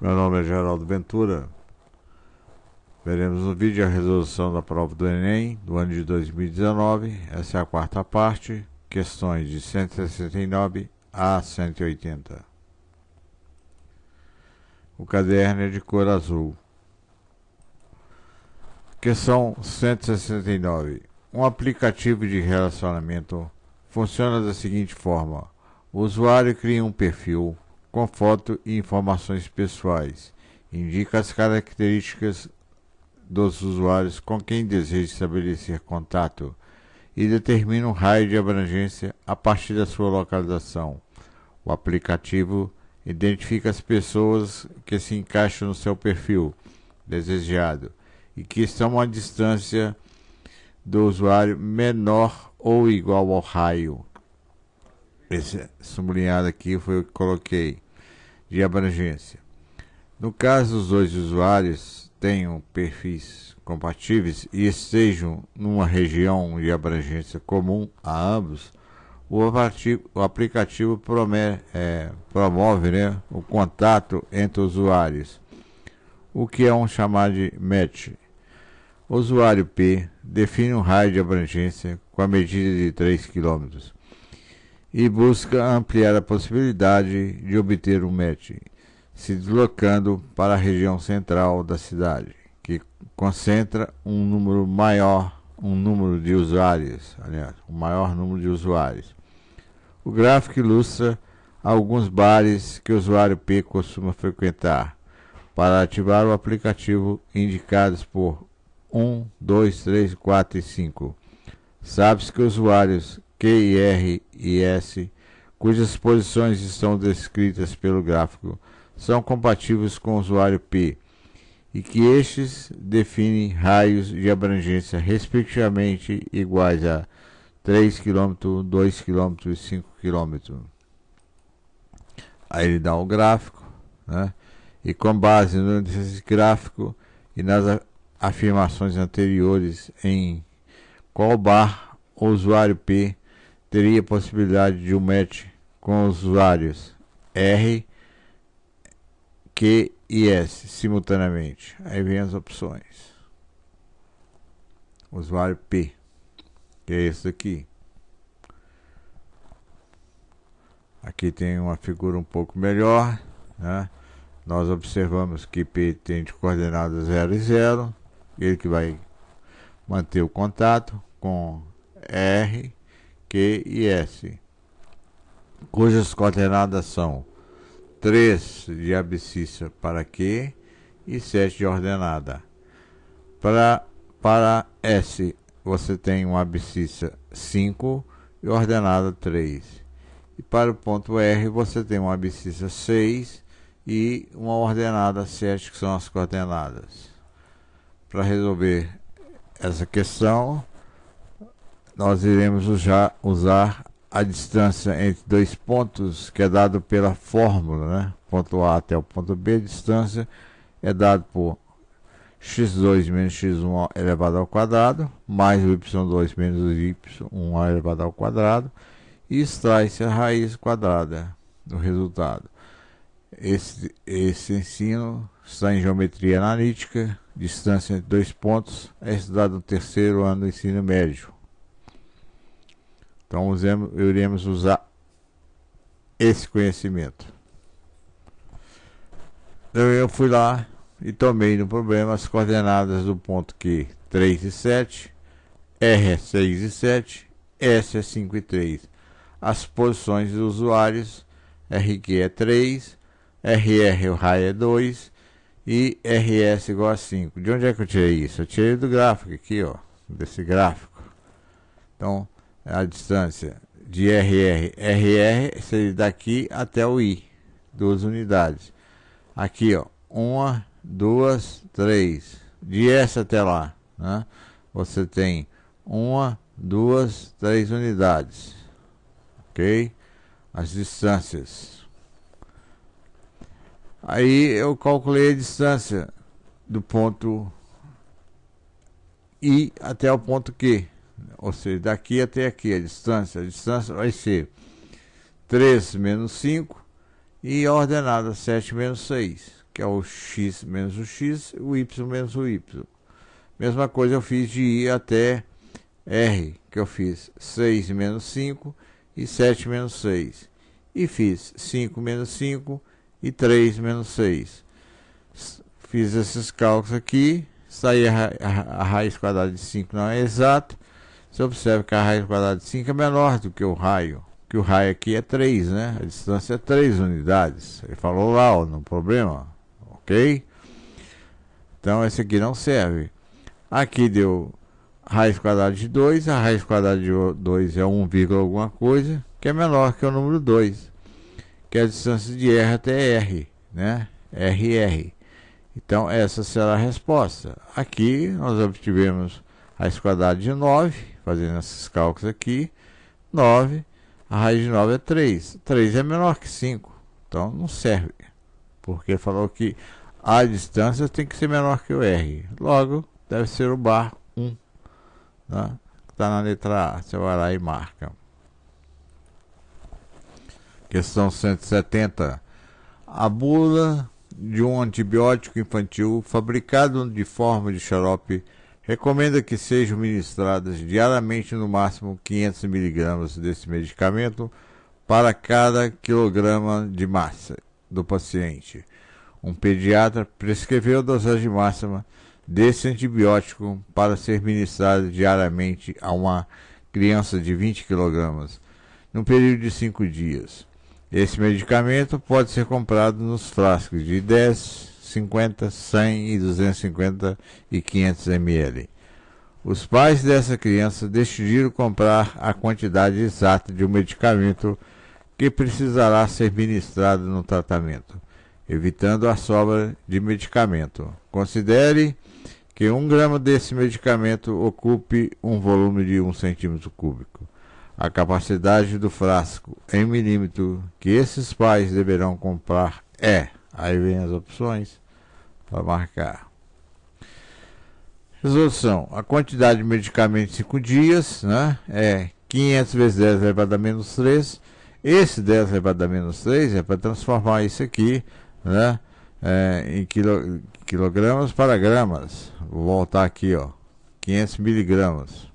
Meu nome é Geraldo Ventura. Veremos no vídeo a resolução da prova do Enem do ano de 2019. Essa é a quarta parte, questões de 169 a 180. O caderno é de cor azul. Questão 169. Um aplicativo de relacionamento funciona da seguinte forma: o usuário cria um perfil com foto e informações pessoais, indica as características dos usuários com quem deseja estabelecer contato e determina um raio de abrangência a partir da sua localização. O aplicativo identifica as pessoas que se encaixam no seu perfil desejado e que estão a uma distância do usuário menor ou igual ao raio. Esse sublinhado aqui foi o que coloquei, de abrangência. No caso dos dois usuários tenham perfis compatíveis e estejam numa região de abrangência comum a ambos, o aplicativo promove o contato entre usuários, o que é um chamado de match. O usuário P define um raio de abrangência com a medida de 3 km e busca ampliar a possibilidade de obter um match, se deslocando para a região central da cidade, que concentra um maior número de usuários. O gráfico ilustra alguns bares que o usuário P costuma frequentar. Para ativar o aplicativo, indicados por 1, 2, 3, 4 e 5. Sabe-se que usuários Q, R e S, cujas posições estão descritas pelo gráfico, são compatíveis com o usuário P e que estes definem raios de abrangência respectivamente iguais a 3 km, 2 km e 5 km. Aí ele dá o gráfico, né? E com base nesse gráfico e nas afirmações anteriores em qual bar o usuário P teria possibilidade de um match com os usuários R, Q e S simultaneamente. Aí vem as opções. Usuário P, que é esse aqui. Aqui tem uma figura um pouco melhor, né? Nós observamos que P tem de coordenadas 0 e 0, ele que vai manter o contato com R, Q e S, cujas coordenadas são 3 de abscissa para Q e 7 de ordenada. Para S, você tem uma abscissa 5 e ordenada 3. E para o ponto R, você tem uma abscissa 6 e uma ordenada 7, que são as coordenadas. Para resolver essa questão, nós iremos usar a distância entre dois pontos, que é dado pela fórmula, né? Ponto A até o ponto B, a distância é dado por x2 menos x1 elevado ao quadrado, mais o y2 menos o y1 elevado ao quadrado, e extrai-se a raiz quadrada do resultado. Esse ensino está em geometria analítica, distância entre dois pontos, é estudado no terceiro ano do ensino médio. Então iremos usar esse conhecimento. Então eu fui lá e tomei no problema as coordenadas do ponto Q, 3 e 7, R é 6 e 7, S é 5 e 3. As posições dos usuários, RQ é 3, RR o raio é 2 e RS igual a 5. De onde é que eu tirei isso? Eu tirei do gráfico aqui, ó, desse gráfico. Então, a distância de RR seria daqui até o I, 2 unidades. Aqui, ó, 1, 2, 3. De S até lá, né? Você tem 1, 2, 3 unidades. Ok? As distâncias. Aí eu calculei a distância do ponto I até o ponto Q. Ou seja, daqui até aqui a distância vai ser 3 menos 5 e a ordenada 7 menos 6. que é o x menos o x, o y menos o y. Mesma coisa eu fiz de I até R, que eu fiz 6 menos 5 e 7 menos 6. E fiz 5 menos 5 e 3 menos 6. Fiz esses cálculos aqui, saí a raiz quadrada de 5 não é exato. Você observa que a raiz quadrada de 5 é menor do que o raio. Que o raio aqui é 3, né? A distância é 3 unidades. Ele falou lá, ó, no problema. Ok? Então esse aqui não serve. Aqui deu raiz quadrada de 2. A raiz quadrada de 2 é 1, alguma coisa, que é menor que o número 2. Que é a distância de R até R, né? RR. Então essa será a resposta. Aqui nós obtivemos raiz quadrada de 9, fazendo esses cálculos aqui. 9, a raiz de 9 é 3. 3 é menor que 5, então não serve. Porque falou que a distância tem que ser menor que o R. Logo, deve ser o bar 1. Né? Está na letra A, você vai lá e marca. Questão 170. A bula de um antibiótico infantil fabricado de forma de xarope recomenda que sejam ministradas diariamente no máximo 500 mg desse medicamento para cada quilograma de massa do paciente. Um pediatra prescreveu a dosagem máxima desse antibiótico para ser ministrado diariamente a uma criança de 20 kg, num período de 5 dias. Esse medicamento pode ser comprado nos frascos de 10, 50, 100 e 250 e 500 ml. Os pais dessa criança decidiram comprar a quantidade exata de um medicamento que precisará ser ministrado no tratamento, evitando a sobra de medicamento. Considere que 1 grama desse medicamento ocupe um volume de 1 cm3. A capacidade do frasco em milímetro que esses pais deverão comprar é... Aí vem as opções para marcar. Resolução. A quantidade de medicamento em 5 dias, né, é 500 vezes 10 elevado a menos 3. Esse 10 elevado a menos 3 é para transformar isso aqui, né, em quilogramas para gramas. Vou voltar aqui, ó, 500 miligramas.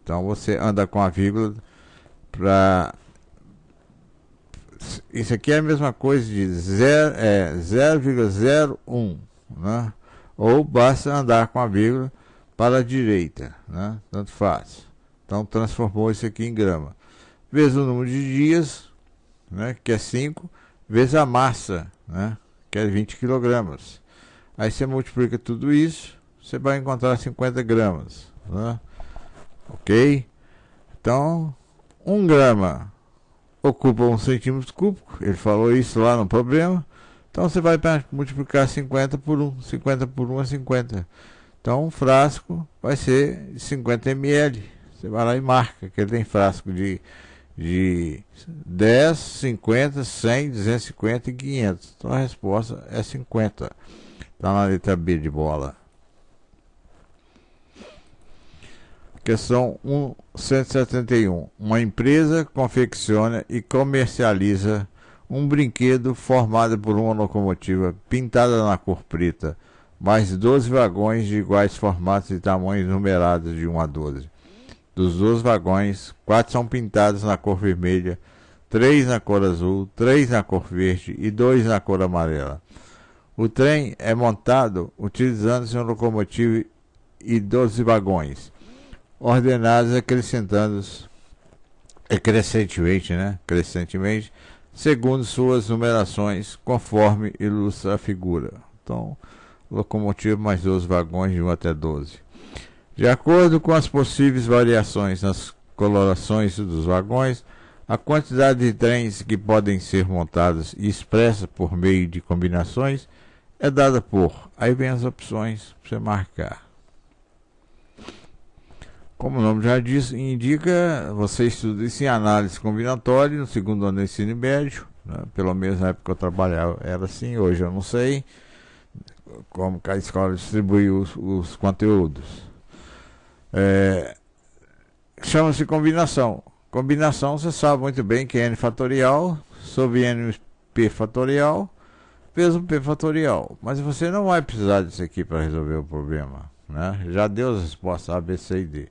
Então você anda com a vírgula para... Isso aqui é a mesma coisa de 0,01, né? Ou basta andar com a vírgula para a direita, né? Tanto faz. Então transformou isso aqui em grama. Vezes o número de dias, né? Que é 5, vezes a massa, né? Que é 20 kg. Aí você multiplica tudo isso, você vai encontrar 50 gramas, né? Ok? Então, 1 grama ocupa 1 cm3, ele falou isso lá no problema. Então você vai multiplicar 50 por 1, 50 por 1 é 50. Então um frasco vai ser de 50 ml. Você vai lá e marca que ele tem frasco de 10, 50, 100, 250 e 500. Então a resposta é 50. Está na letra B de bola. Questão 171. Uma empresa confecciona e comercializa um brinquedo formado por uma locomotiva pintada na cor preta, mais 12 vagões de iguais formatos e tamanhos numerados de 1 a 12. Dos 12 vagões, 4 são pintados na cor vermelha, 3 na cor azul, 3 na cor verde e 2 na cor amarela. O trem é montado utilizando-se uma locomotiva e 12 vagões, ordenados crescentemente, segundo suas numerações, conforme ilustra a figura. Então, locomotiva mais 12 vagões de 1 até 12. De acordo com as possíveis variações nas colorações dos vagões, a quantidade de trens que podem ser montados e expressa por meio de combinações é dada por... Aí vem as opções para você marcar. Como o nome já diz, indica, você estuda isso em análise combinatória no segundo ano do ensino médio, né? Pelo menos na época que eu trabalhava era assim, hoje eu não sei como que a escola distribui os conteúdos. Chama-se combinação. Combinação, você sabe muito bem que é n fatorial sobre np fatorial vezes o P fatorial. Mas você não vai precisar disso aqui para resolver o problema, né? Já deu as respostas A, B, C e D.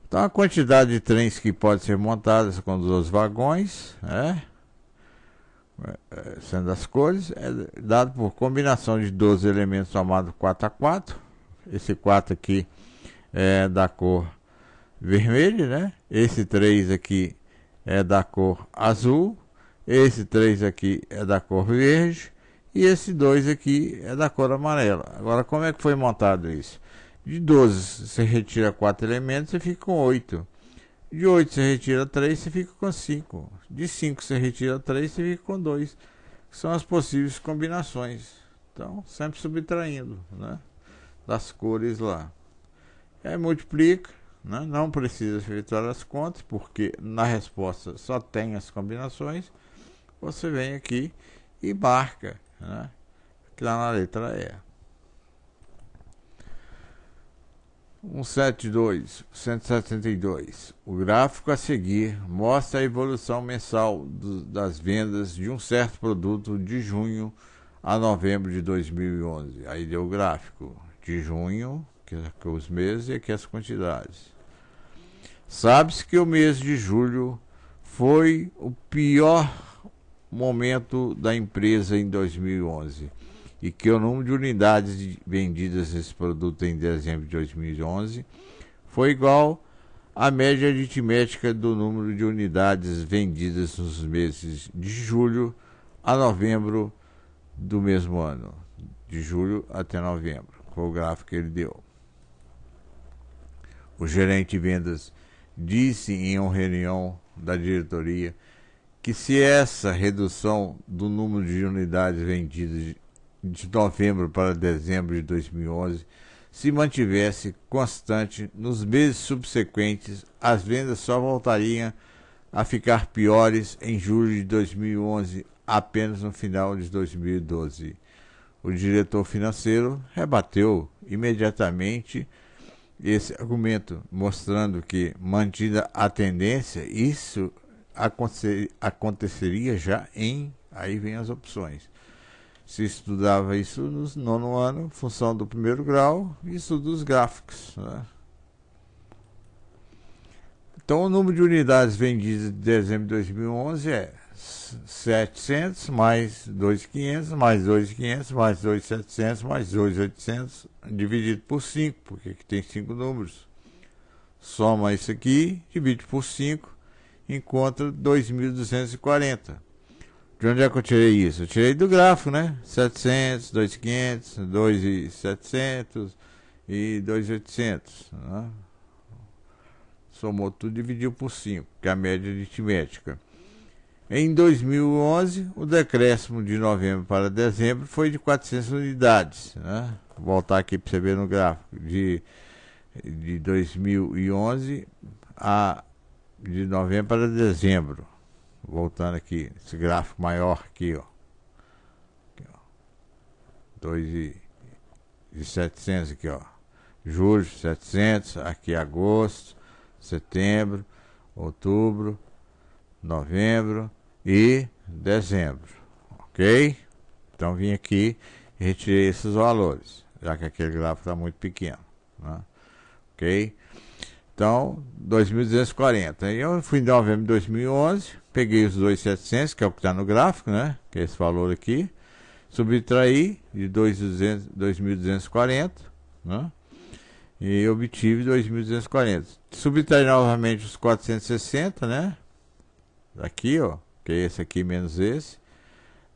Então a quantidade de trens que pode ser montadas com 2 vagões, né? Sendo as cores, é dado por combinação de 12 elementos somados 4 a 4. Esse 4 aqui é da cor vermelha, né? Esse 3 aqui é da cor azul. Esse 3 aqui é da cor verde. E esse 2 aqui é da cor amarela. Agora, como é que foi montado isso? De 12 você retira 4 elementos e fica com 8. De 8 você retira 3, você fica com 5. De 5 você retira 3, você fica com 2. São as possíveis combinações. Então, sempre subtraindo, né, das cores lá. E aí multiplica, né? Não precisa efetuar as contas, porque na resposta só tem as combinações. Você vem aqui e marca, né, que lá na letra E. 172. O gráfico a seguir mostra a evolução mensal das vendas de um certo produto de junho a novembro de 2011. Aí deu o gráfico de junho, que é os meses, e aqui as quantidades. Sabe-se que o mês de julho foi o pior momento da empresa em 2011. E que o número de unidades vendidas nesse produto em dezembro de 2011 foi igual à média aritmética do número de unidades vendidas nos meses de julho a novembro do mesmo ano, de julho até novembro, com o gráfico que ele deu. O gerente de vendas disse em uma reunião da diretoria que se essa redução do número de unidades vendidas de novembro para dezembro de 2011 se mantivesse constante nos meses subsequentes, as vendas só voltariam a ficar piores em julho de 2011, apenas no final de 2012. O diretor financeiro rebateu imediatamente esse argumento, mostrando que, mantida a tendência, isso aconteceria já em... Aí vem as opções. Se estudava isso no nono ano, função do primeiro grau, e estudo dos gráficos, né? Então, o número de unidades vendidas de dezembro de 2011 é 700 mais 2.500 mais 2.500 mais 2.700 mais 2.800 dividido por 5, porque aqui tem 5 números. Soma isso aqui, divide por 5, encontra 2.240. De onde é que eu tirei isso? Eu tirei do gráfico, né? 700, 2.500, 2.700 e 2.800, né? Somou tudo e dividiu por 5, que é a média aritmética. Em 2011, o decréscimo de novembro para dezembro foi de 400 unidades, né? Vou voltar aqui para você ver no gráfico. De 2011 de novembro para dezembro. Voltando aqui, esse gráfico maior aqui, ó. 2.700 aqui, ó. Julho, 700, aqui agosto, setembro, outubro, novembro e dezembro. Ok? Então vim aqui e retirei esses valores, já que aquele gráfico está muito pequeno, né? Ok? Então, 2.240. Eu fui em novembro de 2011, peguei os 2.700, que é o que está no gráfico, né? Que é esse valor aqui. Subtraí de 2.240, né? E obtive 2.240. Subtraí novamente os 460, né? Aqui, ó, que é esse aqui menos esse.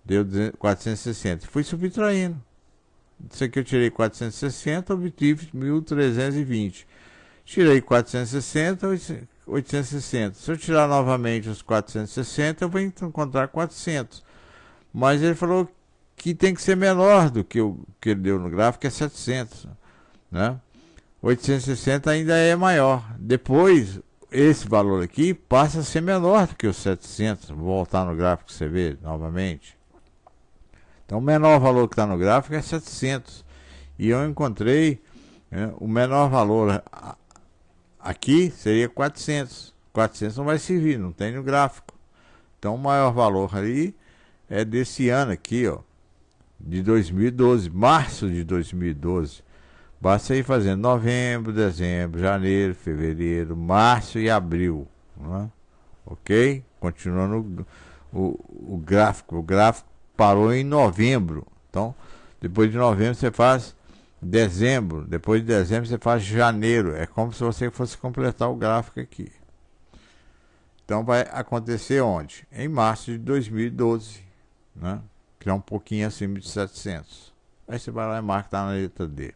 Deu 460. Fui subtraindo. Isso aqui eu tirei 460, obtive 1.320. Tirei 460, 860. Se eu tirar novamente os 460, eu vou encontrar 400. Mas ele falou que tem que ser menor do que o que ele deu no gráfico, que é 700, né? 860 ainda é maior. Depois, esse valor aqui passa a ser menor do que os 700. Vou voltar no gráfico para você ver novamente. Então, o menor valor que está no gráfico é 700. E eu encontrei, né, o menor valor aqui seria 400. 400 não vai servir, não tem no gráfico. Então, o maior valor ali é desse ano aqui, ó. de 2012, março de 2012. Basta ir fazendo novembro, dezembro, janeiro, fevereiro, março e abril. Né? Ok? Continuando o gráfico. O gráfico parou em novembro. Então, depois de novembro você faz dezembro. Depois de dezembro você faz janeiro. É como se você fosse completar o gráfico aqui. Então vai acontecer onde? Em março de 2012. Né? Que é um pouquinho acima de 700. Aí você vai lá e marca, tá na letra D.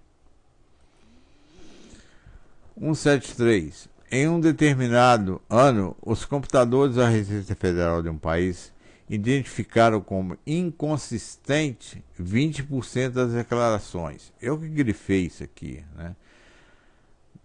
173. Em um determinado ano, os computadores da Receita Federal de um país identificaram como inconsistente 20% das declarações. Eu que grifei isso aqui, né?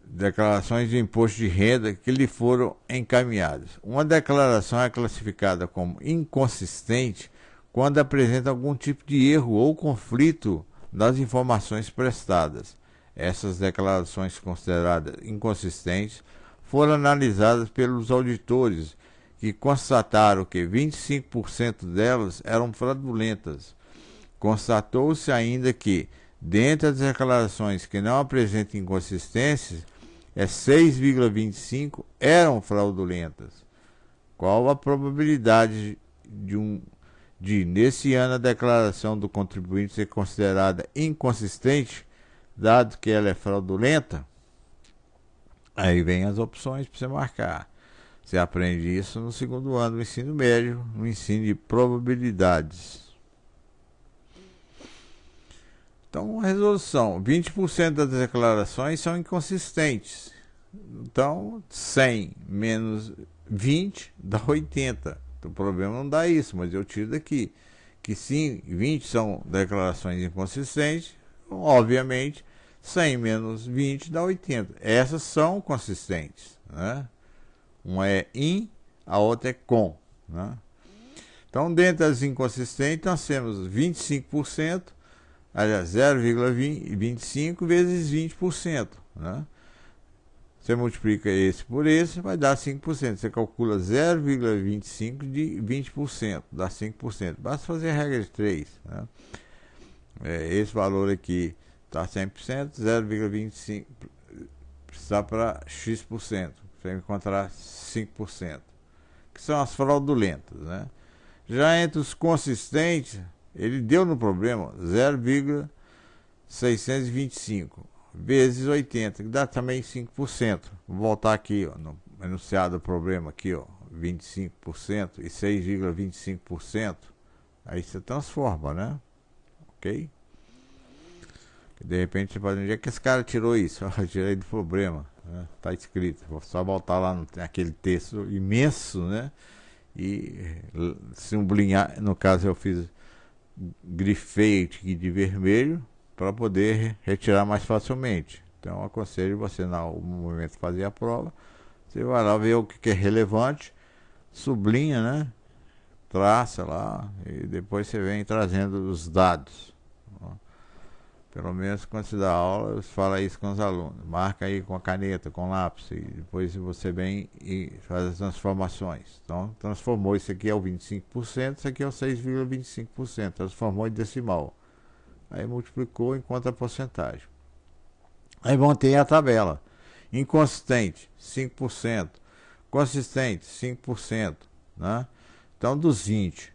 Declarações de imposto de renda que lhe foram encaminhadas. Uma declaração é classificada como inconsistente quando apresenta algum tipo de erro ou conflito das informações prestadas. Essas declarações consideradas inconsistentes foram analisadas pelos auditores, que constataram que 25% delas eram fraudulentas. Constatou-se ainda que, dentre as declarações que não apresentam inconsistências, 6,25% eram fraudulentas. Qual a probabilidade nesse ano, a declaração do contribuinte ser considerada inconsistente, dado que ela é fraudulenta? Aí vem as opções para você marcar. Você aprende isso no segundo ano do ensino médio, no ensino de probabilidades. Então, resolução: 20% das declarações são inconsistentes. Então, 100 menos 20 dá 80. Então, o problema não dá isso, mas eu tiro daqui. Que sim, 20 são declarações inconsistentes, obviamente, 100 menos 20 dá 80. Essas são consistentes, né? Uma é in, a outra é com, né? Então, dentre as inconsistentes, nós temos 25%, aliás, 0,25 vezes 20%, né? Você multiplica esse por esse, vai dar 5%. Você calcula 0,25 de 20%, dá 5%. Basta fazer a regra de 3, né? Esse valor aqui está 100%, 0,25 está para X%. Você vai encontrar 5%, que são as fraudulentas, né? Já entre os consistentes, ele deu no problema 0,625 vezes 80, que dá também 5%. Vou voltar aqui, ó, no enunciado do problema aqui, ó, 25% e 6,25%. Aí você transforma, né? Ok? De repente você fala, onde é que esse cara tirou isso? Eu tirei do problema, né? Tá escrito. Vou só voltar lá naquele texto imenso, né? E sublinhar, no caso eu grifei de vermelho para poder retirar mais facilmente. Então eu aconselho você, no momento de fazer a prova, você vai lá ver o que é relevante, sublinha, né? Traça lá e depois você vem trazendo os dados. Pelo menos quando você dá aula, você fala isso com os alunos. Marca aí com a caneta, com lápis, e depois você vem e faz as transformações. Então, transformou, isso aqui é o 25%, isso aqui é o 6,25%. Transformou em decimal. Aí multiplicou, encontra a porcentagem. Aí vão ter a tabela. Inconsistente, 5%. Consistente, 5%. Né? Então, dos 20%.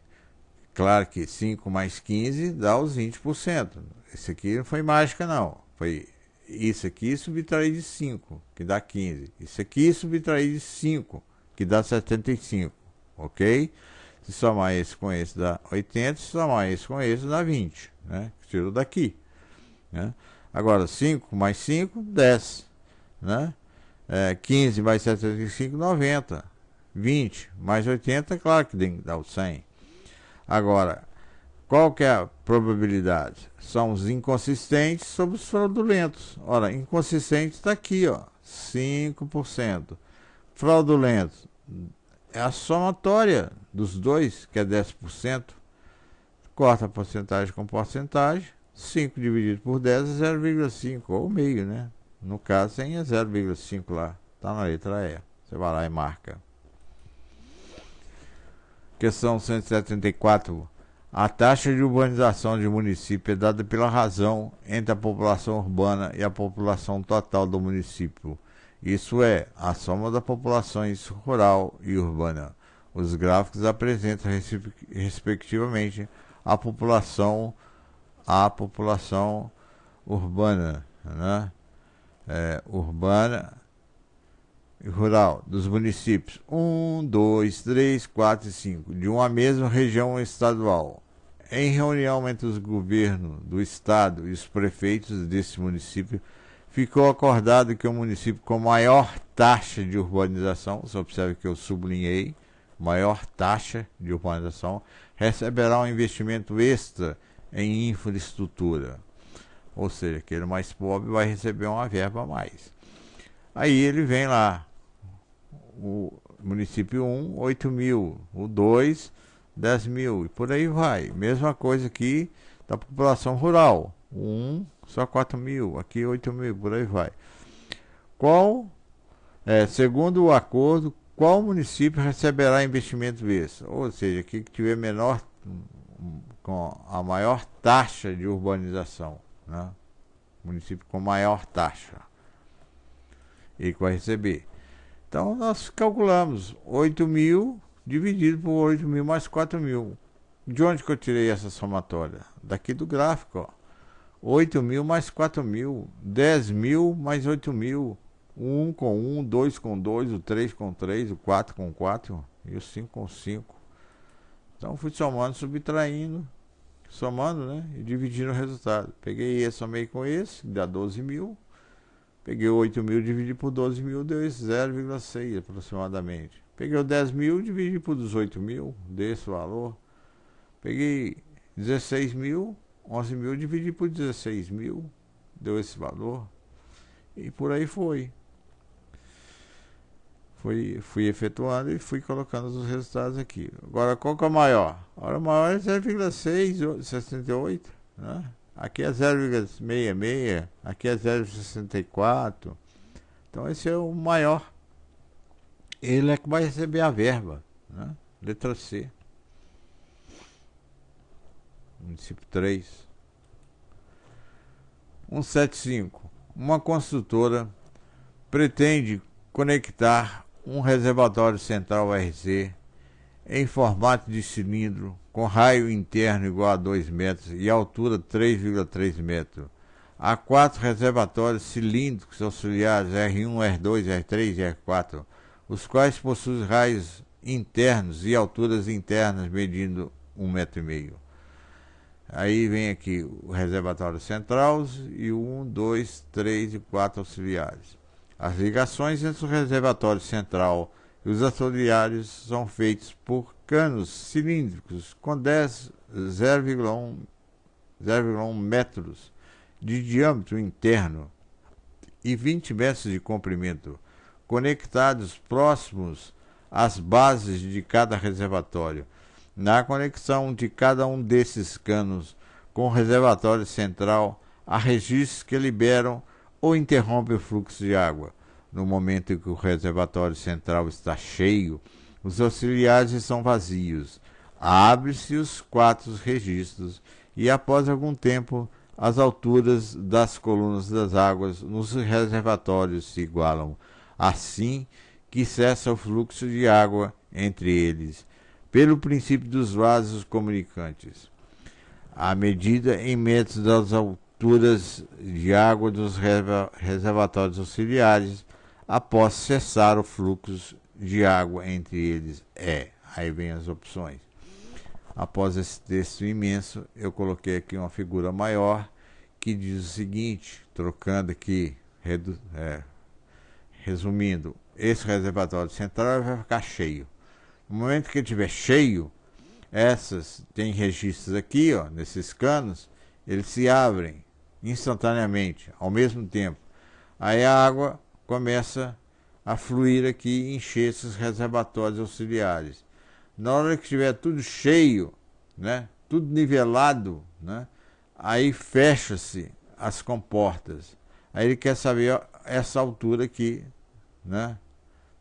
Claro que 5 mais 15 dá os 20%. Esse aqui não foi mágica, não. Foi isso aqui subtrair de 5, que dá 15. Isso aqui subtrair de 5, que dá 75. Ok? Se somar esse com esse dá 80, se somar esse com esse dá 20. Né? Tirou daqui. Né? Agora, 5 mais 5, 10. Né? 15 mais 75, 90. 20 mais 80, claro que dá o 100. Agora, qual que é a probabilidade? São os inconsistentes sobre os fraudulentos. Ora, inconsistente está aqui, ó, 5%. Fraudulento é a somatória dos dois, que é 10%. Corta a porcentagem com porcentagem. 5 dividido por 10 é 0,5, ou meio, né? No caso, tem 0,5 lá. Está na letra E. Você vai lá e marca. Questão 174. A taxa de urbanização de município é dada pela razão entre a população urbana e a população total do município. Isso é, a soma das populações rural e urbana. Os gráficos apresentam, respectivamente, a população urbana, né? Urbana e rural dos municípios 1, 2, 3, 4 e 5 de uma mesma região estadual. Em reunião entre os governos do estado e os prefeitos desse município, ficou acordado que o município com maior taxa de urbanização, você observa que eu sublinhei, maior taxa de urbanização, receberá um investimento extra em infraestrutura. Ou seja, aquele mais pobre vai receber uma verba a mais. Aí ele vem lá, o município 1, 8 mil, o 2, 10 mil, e por aí vai. Mesma coisa aqui da população rural. 1, só 4 mil, aqui 8 mil, por aí vai. Segundo o acordo, qual município receberá investimento extra? Ou seja, aqui que tiver com a maior taxa de urbanização, né? Município com maior taxa, ele vai receber. Então nós calculamos 8 mil dividido por 8 mil mais 4 mil. De onde que eu tirei essa somatória? Daqui do gráfico, ó. 8 mil mais 4 mil, 10 mil mais 8 mil, o 1 com 1, 2 com 2, o 3 com 3, o 4 com 4 e o 5 com 5. Então fui somando, subtraindo, somando, né? E dividindo o resultado. Peguei esse, somei com esse, dá 12 mil. Peguei 8 mil, dividi por 12 mil, deu esse 0,6 aproximadamente. Peguei o 10 mil, dividi por 18 mil, desse valor. Peguei 16 mil, 11 mil, dividi por 16 mil, deu esse valor. E por aí foi. Fui efetuando e fui colocando os resultados aqui. Agora, qual que é o maior? Agora, o maior é 0,668, né? Aqui é 0,66, aqui é 0,64. Então, esse é o maior. Ele é que vai receber a verba, né? Letra C. Município 3. 175. Uma construtora pretende conectar um reservatório central RC em formato de cilindro com raio interno igual a 2 metros e altura 3,3 metros. Há 4 reservatórios cilíndricos auxiliares R1, R2, R3 e R4, os quais possuem raios internos e alturas internas medindo 1,5 metro. Aí vem aqui o reservatório central e 1, 2, 3 e 4 auxiliares. As ligações entre o reservatório central e os auxiliares são feitos por canos cilíndricos com 0,1 metros de diâmetro interno e 20 metros de comprimento, conectados próximos às bases de cada reservatório. Na conexão de cada um desses canos com o reservatório central, há registros que liberam ou interrompem o fluxo de água. No momento em que o reservatório central está cheio, os auxiliares estão vazios. Abre-se os 4 registros e, após algum tempo, as alturas das colunas das águas nos reservatórios se igualam, assim que cessa o fluxo de água entre eles, pelo princípio dos vasos comunicantes. A medida em metros das alturas de água dos reservatórios auxiliares após cessar o fluxo de água entre eles aí vem as opções. Após esse texto imenso, eu coloquei aqui uma figura maior que diz o seguinte, trocando aqui, resumindo, esse reservatório central vai ficar cheio. No momento que ele estiver cheio, essas tem registros aqui, ó, nesses canos, eles se abrem instantaneamente, ao mesmo tempo. Aí a água começa a fluir aqui e encher esses reservatórios auxiliares. Na hora que estiver tudo cheio, né, tudo nivelado, né, aí fecha-se as comportas. Aí ele quer saber essa altura aqui, né,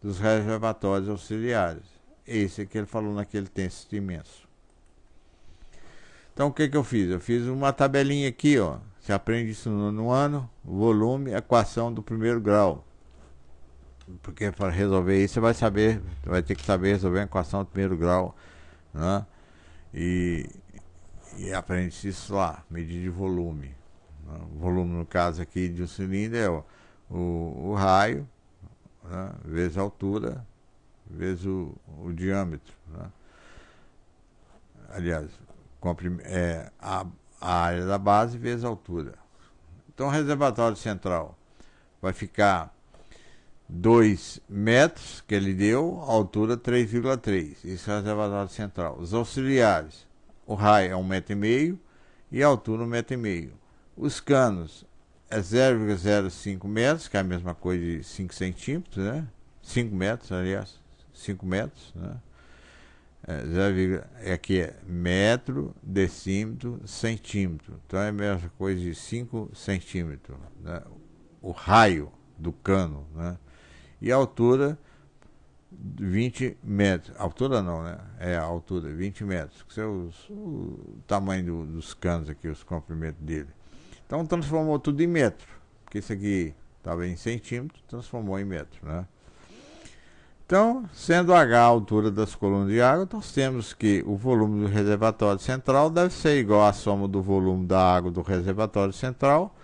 dos reservatórios auxiliares. Esse que ele falou naquele texto imenso. Então o que que eu fiz? Eu fiz uma tabelinha aqui, ó. Você aprende isso no ano, volume, equação do primeiro grau. Porque para resolver isso você vai saber, vai ter que saber resolver a equação do primeiro grau, né? E, e aprende isso lá, medir de volume. Né? O volume, no caso aqui de um cilindro, é o raio, né? Vezes a altura, vezes o diâmetro. Né? Aliás, a área da base vezes a altura. Então o reservatório central vai ficar 2 metros, que ele deu, a altura 3,3. Isso é o reservatório central. Os auxiliares, o raio é 1,5 m e a altura 1,5 m. Os canos é 0,05 metros, que é a mesma coisa de 5 centímetros, né? 5 metros, aliás, 5 metros, né? Aqui é metro, decímetro, centímetro. Então é a mesma coisa de 5 centímetros, né? O raio do cano, né? E a altura 20 metros. Altura não, né? É a altura, 20 metros. Que é o tamanho dos canos aqui, os comprimentos dele. Então transformou tudo em metro. Porque isso aqui estava em centímetro, transformou em metro, né? Então, sendo H a altura das colunas de água, nós temos que o volume do reservatório central deve ser igual à soma do volume da água do reservatório central,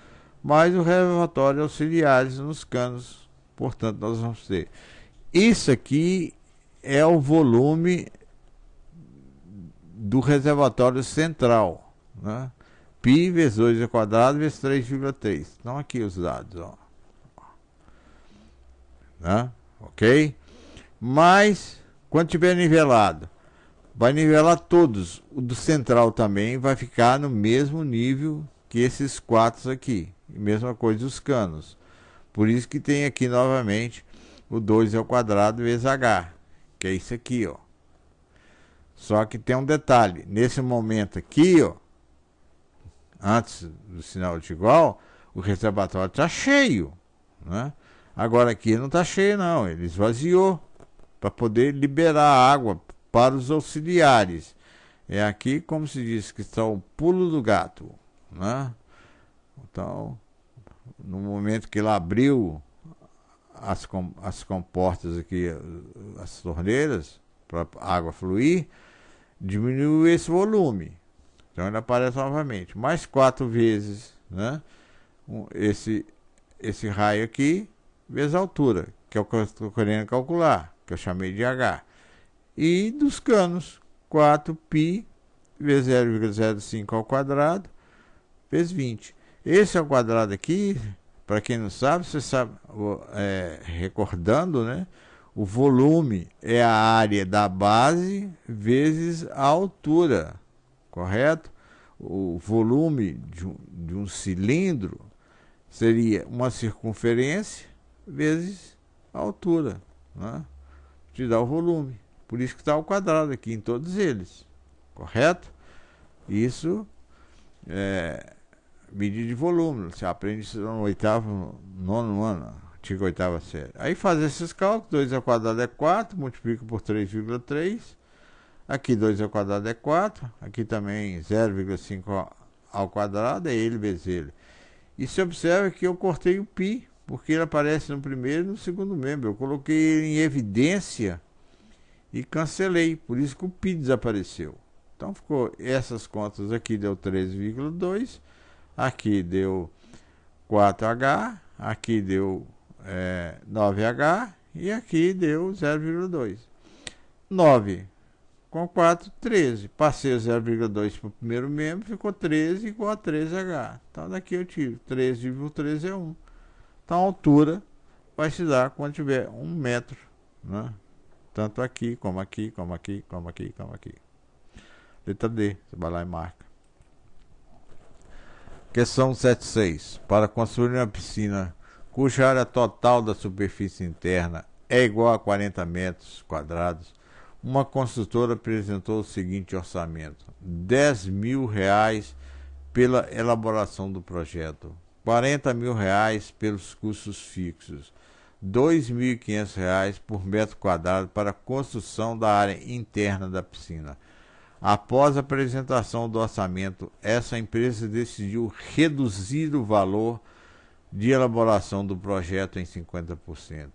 mais o reservatório auxiliares nos canos. Portanto, nós vamos ter. Isso aqui é o volume do reservatório central, né? Π vezes 2 ao quadrado vezes 3,3. Estão aqui os dados, ó. Né? Ok? Mas, quando tiver nivelado, vai nivelar todos. O do central também vai ficar no mesmo nível que esses 4 aqui. E mesma coisa dos canos. Por isso que tem aqui novamente o 2 ao quadrado vezes H, que é isso aqui, ó. Só que tem um detalhe. Nesse momento aqui, ó, antes do sinal de igual, o reservatório está cheio, né? Agora aqui não está cheio não, ele esvaziou para poder liberar água para os auxiliares. É aqui, como se diz, que está o pulo do gato, né? Então, no momento que ele abriu as comportas aqui, as torneiras, para a água fluir, diminuiu esse volume. Então ele aparece novamente. Mais 4 vezes, né? Esse raio aqui, vezes a altura, que é o que eu estou querendo calcular, que eu chamei de H. E dos canos, 4π vezes 0,05 ao quadrado, vezes 20. Esse ao quadrado aqui, para quem não sabe, você sabe, recordando, né? O volume é a área da base vezes a altura, correto? O volume de um cilindro seria uma circunferência vezes a altura, né? Te dá o volume. Por isso que está ao quadrado aqui em todos eles, correto? Isso é medida de volume. Você aprende isso no nono ano, antiga oitava série. Aí faz esses cálculos, 2 ao quadrado é 4, multiplica por 3,3. Aqui 2 ao quadrado é 4, aqui também 0,5 ao quadrado é ele vezes ele. E se observa que eu cortei o π, porque ele aparece no primeiro e no segundo membro. Eu coloquei ele em evidência e cancelei, por isso que o π desapareceu. Então ficou essas contas aqui, deu 13,2, aqui deu 4H, aqui deu 9H e aqui deu 0,2. 9 com 4, 13. Passei o 0,2 para o primeiro membro, ficou 13 igual a 13H. Então daqui eu tiro 13,13 é 1. Então a altura vai se dar quando tiver 1 metro, né? Tanto aqui, como aqui, como aqui, como aqui, como aqui. Letra D, você vai lá e marca. Questão 7.6. Para construir uma piscina cuja área total da superfície interna é igual a 40 metros quadrados, uma construtora apresentou o seguinte orçamento: R$ 10.000 pela elaboração do projeto, R$ 40.000 pelos custos fixos, R$ 2.500 por metro quadrado para a construção da área interna da piscina. Após a apresentação do orçamento, essa empresa decidiu reduzir o valor de elaboração do projeto em 50%,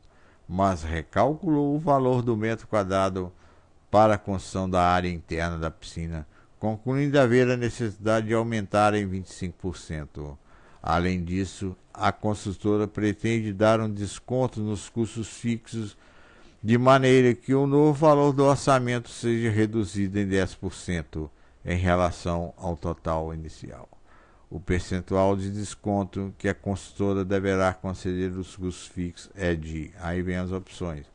mas recalculou o valor do metro quadrado para a construção da área interna da piscina, concluindo haver a necessidade de aumentar em 25%. Além disso, a construtora pretende dar um desconto nos custos fixos, de maneira que o novo valor do orçamento seja reduzido em 10% em relação ao total inicial. O percentual de desconto que a construtora deverá conceder os custos fixos é de... Aí vem as opções.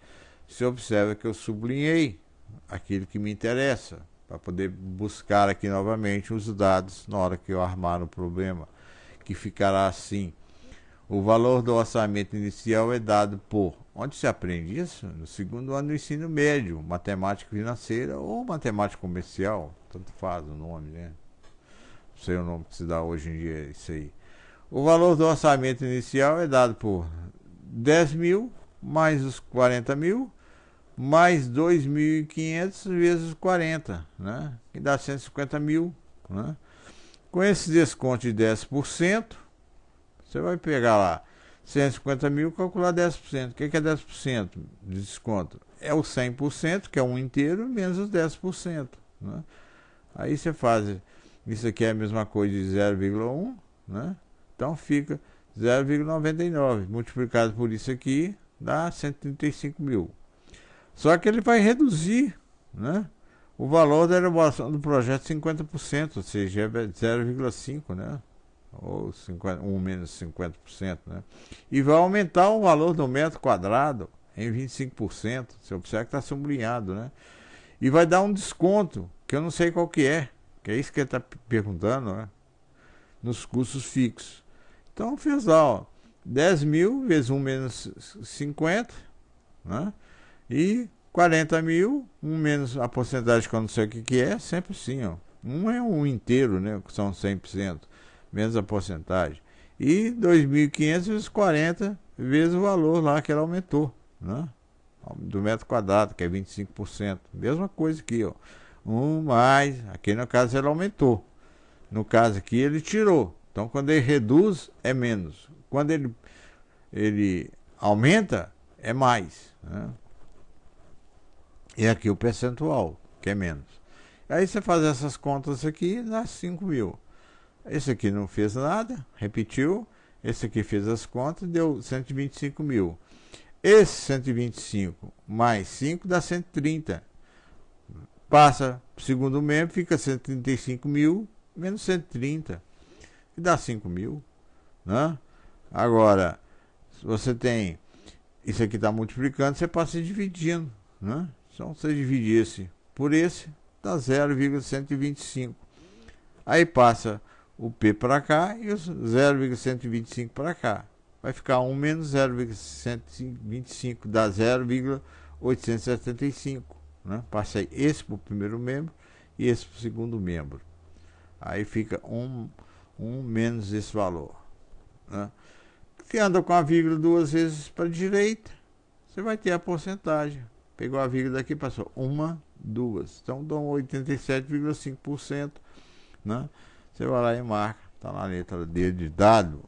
Você observa que eu sublinhei aquilo que me interessa, para poder buscar aqui novamente os dados na hora que eu armar o problema, que ficará assim. O valor do orçamento inicial é dado por... Onde se aprende isso? No segundo ano do ensino médio, matemática financeira ou matemática comercial, tanto faz o nome, né? Não sei o nome que se dá hoje em dia, é isso aí. O valor do orçamento inicial é dado por 10 mil mais os 40 mil mais 2.500 vezes 40, né? Que dá 150 mil, né? Com esse desconto de 10%, você vai pegar lá 150 mil, calcular 10%. O que é 10% de desconto? É o 100%, que é um inteiro, menos os 10%. Né? Aí você faz, isso aqui é a mesma coisa de 0,1, né? Então fica 0,99. Multiplicado por isso aqui, dá 135 mil. Só que ele vai reduzir, né, o valor da elaboração do projeto 50%, ou seja, é 0,5, né? Ou 50, 1 menos 50%, né? E vai aumentar o valor do metro quadrado em 25%. Você observa que está sublinhado, né? E vai dar um desconto, que eu não sei qual que é isso que ele está perguntando, né? Nos custos fixos. Então fez lá, ó, 10 mil vezes 1 menos 50, né? E 40 mil, 1 menos a porcentagem que eu não sei o que é, sempre assim, ó. 1 é um inteiro, né? Que são 100%. Menos a porcentagem. E 2.500 vezes 40 vezes o valor lá que ela aumentou, né? Do metro quadrado, que é 25%. Mesma coisa aqui, ó. Mais, aqui no caso ela aumentou. No caso aqui ele tirou. Então quando ele reduz é menos. Quando ele aumenta é mais, né? E aqui o percentual, que é menos. Aí você faz essas contas aqui, dá 5 mil. Esse aqui não fez nada, repetiu. Esse aqui fez as contas, deu 125 mil. Esse 125 mais 5 dá 130. Passa para o segundo membro, fica 135 mil menos 130. E dá 5 mil. Né? Agora, se você tem... Isso aqui está multiplicando, você passa dividindo. Né? Então, você divide esse por esse, dá 0,125. Aí passa... o P para cá e os 0,125 para cá. Vai ficar 1 menos 0,125, dá 0,875. Né? Passei esse para o primeiro membro e esse para o segundo membro. Aí fica 1 menos esse valor. Né? Se anda com a vírgula duas vezes para a direita, você vai ter a porcentagem. Pegou a vírgula daqui, passou 1, 2. Então dá 87,5%. Né? Você vai lá e marca, está na letra D de dado.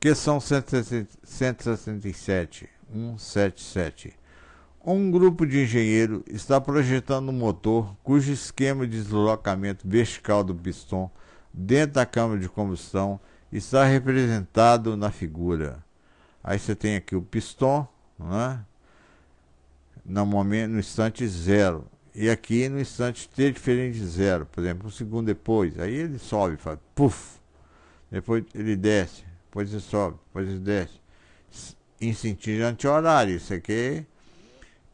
Questão 167, 177. Um grupo de engenheiro está projetando um motor cujo esquema de deslocamento vertical do pistão dentro da câmara de combustão está representado na figura. Aí você tem aqui o pistão, né? No instante 0. E aqui no instante t diferente de 0, por exemplo, um segundo depois, aí ele sobe, faz puf, depois ele desce, depois ele sobe, depois ele desce, em sentido anti-horário. Isso aqui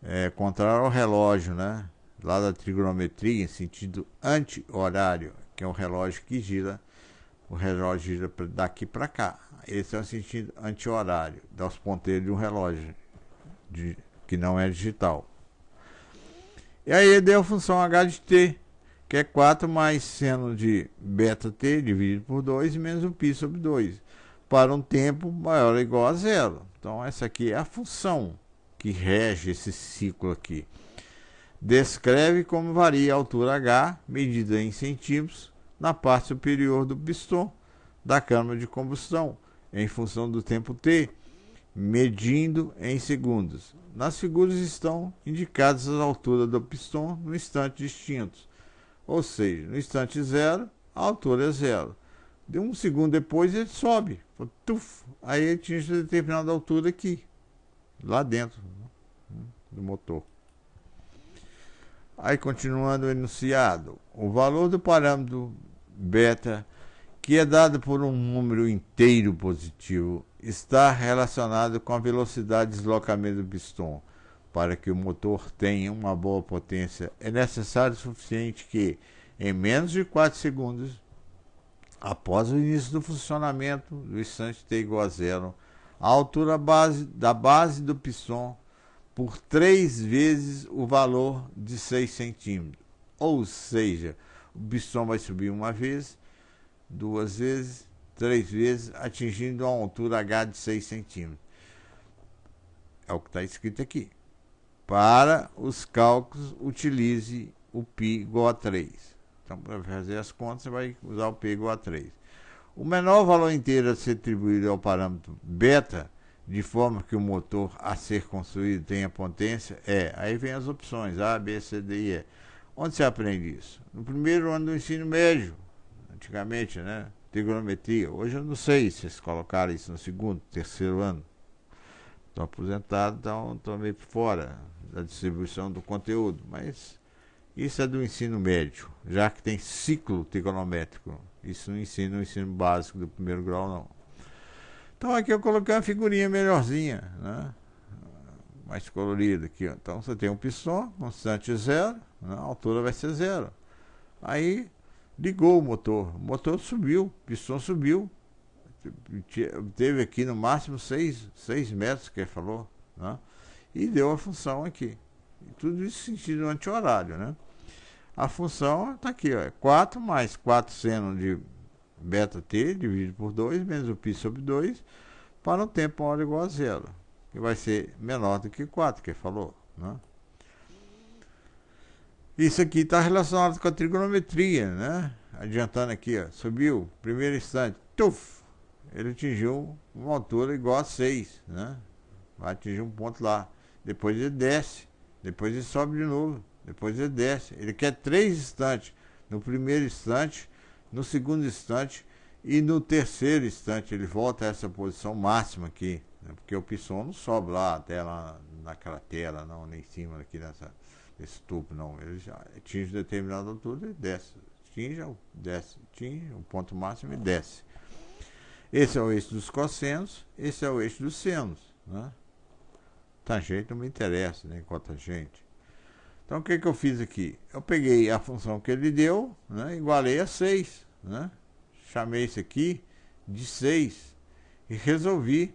é contrário ao relógio, né? Lá da trigonometria, em sentido anti-horário, que é um relógio que gira, o relógio gira daqui para cá. Esse é o sentido anti-horário, dá os ponteiros de um relógio que não é digital. E aí ele deu a função h de t, que é 4 mais seno de beta t dividido por 2 menos o π sobre 2, para um tempo maior ou igual a 0. Então essa aqui é a função que rege esse ciclo aqui. Descreve como varia a altura H, medida em centímetros, na parte superior do pistão da câmara de combustão, em função do tempo T, medindo em segundos. Nas figuras estão indicadas as alturas do pistão no instante distintos, ou seja, no instante zero, a altura é zero. De um segundo depois ele sobe, aí ele atinge determinada altura aqui, lá dentro do motor. Aí continuando o enunciado, o valor do parâmetro beta, que é dado por um número inteiro positivo, está relacionado com a velocidade de deslocamento do pistão. Para que o motor tenha uma boa potência, é necessário o suficiente que, em menos de 4 segundos, após o início do funcionamento do instante t igual a zero, a altura da base do pistão por 3 vezes o valor de 6 centímetros. Ou seja, o pistão vai subir uma vez, 2 vezes, 3 vezes, atingindo uma altura H de 6 centímetros. É o que está escrito aqui. Para os cálculos, utilize o π igual a 3. Então, para fazer as contas, você vai usar o π igual a 3. O menor valor inteiro a ser atribuído ao parâmetro beta, de forma que o motor a ser construído tenha potência, aí vem as opções A, B, C, D e E. Onde você aprende isso? No primeiro ano do ensino médio, antigamente, né? Trigonometria. Hoje eu não sei se vocês colocaram isso no segundo, terceiro ano. Estou aposentado, então estou meio por fora da distribuição do conteúdo, mas isso é do ensino médio, já que tem ciclo trigonométrico. Isso não ensina o ensino básico do primeiro grau, não. Então aqui eu coloquei uma figurinha melhorzinha, né? Mais colorida aqui, ó. Então você tem um pistão, constante zero, né? A altura vai ser zero. Aí ligou o motor subiu, o pistão subiu, teve aqui no máximo 6 metros, que ele falou, né? E deu a função aqui. E tudo isso sentido anti-horário, né? A função está aqui, ó, é 4 mais 4 seno de beta t dividido por 2 menos o π sobre 2 para um tempo hora igual a zero, que vai ser menor do que 4, que ele falou, né? Isso aqui está relacionado com a trigonometria, né? Adiantando aqui, ó, subiu, primeiro instante, ele atingiu uma altura igual a 6, né? Vai atingir um ponto lá. Depois ele desce, depois ele sobe de novo, depois ele desce. Ele quer 3 instantes. No primeiro instante, no segundo instante e no terceiro instante ele volta a essa posição máxima aqui, né? Porque o pistão não sobe lá até lá na cratera, não, nem em cima aqui nesse tubo, não. Ele já atinge determinada altura e desce. Atinge o ponto máximo e desce. Esse é o eixo dos cossenos, esse é o eixo dos senos, né? Tangente não me interessa, nem cotangente. Então o que eu fiz aqui? Eu peguei a função que ele deu, né, igualei a 6, né? Chamei isso aqui de 6 e resolvi,